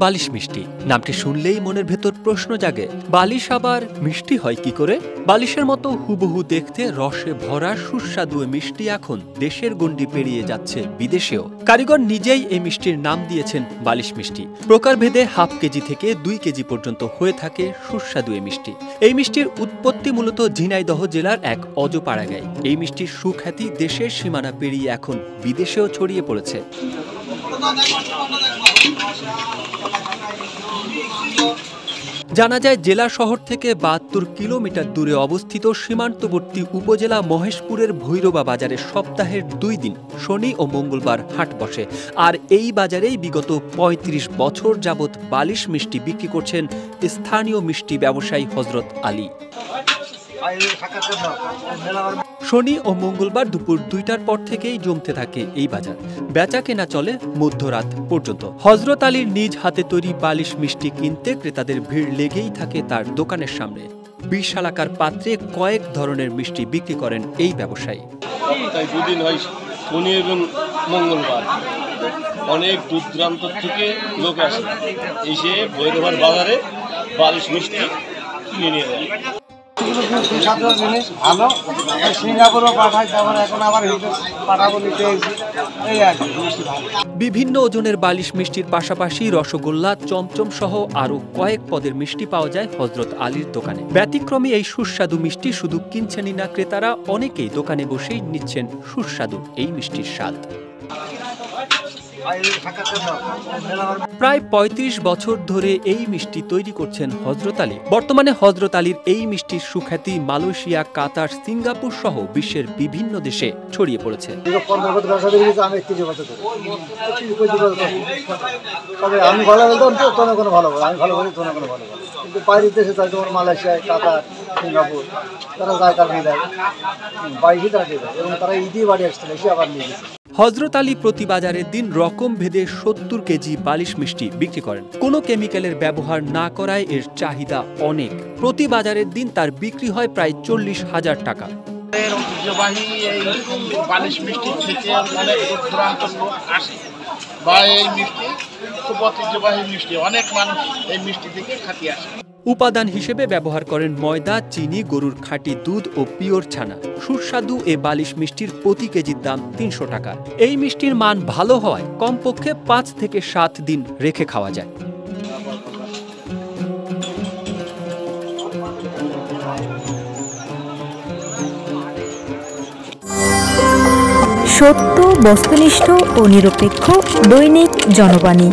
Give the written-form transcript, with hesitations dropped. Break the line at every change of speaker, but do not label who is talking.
বালিশ মিষ্টি নামটি শুনলেই মনের ভেতর প্রশ্ন জাগে, বালিশ আবার মিষ্টি হয় কি করে? বালিশের মতো হুবহু দেখতে রসে ভরা সুস্বাদু মিষ্টি এখন দেশের গণ্ডি পেরিয়ে যাচ্ছে বিদেশেও। কারিগর নিজেই এই মিষ্টির নাম দিয়েছেন বালিশ মিষ্টি। প্রকারভেদে হাফ কেজি থেকে 2 কেজি পর্যন্ত হয়ে থাকে সুস্বাদু এই মিষ্টি। এই মিষ্টির উৎপত্তি মূলত ঝিনাইদহ জেলার এক অজপাড়াগাঁয়ে। এই মিষ্টির সুখ্যাতি দেশের সীমানা পেরিয়ে এখন বিদেশেও ছড়িয়ে পড়েছে। জানা যায়, জেলা শহর থেকে 72 কিলোমিটার দূরে অবস্থিত সীমান্তবর্তী উপজেলা মহেশপুরের ভৈরবা বাজারে সপ্তাহের 2 দিন শনি ও মঙ্গলবার হাট বসে। আর এই বাজারেই বিগত 35 বছর যাবৎ বালিশ মিষ্টি বিক্রি করছেন স্থানীয় মিষ্টি ব্যবসায়ী হযরত আলী। শনি ও মঙ্গলবার দুপুর 2টার পর থেকেই জমতে থাকে এই বাজার। বেচা কেনা চলে মধ্যরাত পর্যন্ত। হযরত আলীর নিজ হাতে তৈরি বালিশ মিষ্টি কিনতে ক্রেতাদের ভিড় লেগেই থাকে তার দোকানের সামনে। বিশালাকার পাত্রে কয়েক ধরনের মিষ্টি বিক্রি করেন এই ব্যবসায়ী।
তাই 2 দিন হয়, শনি এবং মঙ্গলবার। অনেক দূর দূরান্ত থেকে লোক আসে, এসে ভৈরবার বাজারে বালিশ মিষ্টি কিনে নিয়ে যায়।
ভালো সিঙ্গাপুরও পাঠায়, তেমন এখন আবার পাঠাবো নিতে।
বিভিন্ন ওজনের বালিশ মিষ্টির পাশাপাশি রসগোল্লা, চমচম সহ আরো কয়েক পদের মিষ্টি পাওয়া যায় হযরত আলীর দোকানে। ব্যতিক্রমী এই সুস্বাদু মিষ্টি শুধু কিনছেনই না ক্রেতারা, অনেকেই দোকানে বসেই নিচ্ছেন সুস্বাদু এই মিষ্টির স্বাদ। প্রায় 35 বছর ধরে এই মিষ্টি তৈরি করছেন হযরত আলী। বর্তমানে হযরত আলীর এই মিষ্টির সুখ্যাতি মালয়েশিয়া, কাতার, সিঙ্গাপুর সহ বিশ্বের বিভিন্ন দেশে ছড়িয়ে পড়েছে।
আমি ভালো বলতাম তো, কোনো ভালো আমি ভালো বলি, কোনো ভালো বলি, কিন্তু বাইরের দেশে তাই তোমার মালয়েশিয়া, কাতার, সিঙ্গাপুর তারা যায়, তারা নিয়ে যায়, বাইরে তারা দিয়ে যায়, এবং তারা ঈদে বাড়ি আসছিল, এসে আবার নিয়ে গেছে।
হযরত আলী প্রতি বাজারের দিন রকম ভেদে 70 কেজি বালিশ মিষ্টি বিক্রি করেন। কোনো কেমিক্যালের ব্যবহার না করায় এর চাহিদা অনেক। প্রতি বাজারের দিন তার বিক্রি হয় প্রায় 40,000 টাকা।
ঐতিহ্যবাহী এই বালিশ মিষ্টি থেকে অনেক দূর দূরান্ত লোক আসে, বা এই মিষ্টি খুব ঐতিহ্যবাহী মিষ্টি, অনেক মানুষ এই মিষ্টি থেকে খাতি আসে।
উপাদান হিসেবে ব্যবহার করেন ময়দা, চিনি, গরুর খাঁটি দুধ ও পিওর ছানা। সুস্বাদু এ বালিশ মিষ্টির প্রতি কেজির দাম 300 টাকা। এই মিষ্টির মান ভালো হওয়ায় কমপক্ষে 5 থেকে 7 দিন রেখে খাওয়া যায়।
সত্য, বস্তুনিষ্ঠ ও নিরপেক্ষ দৈনিক জনবাণী।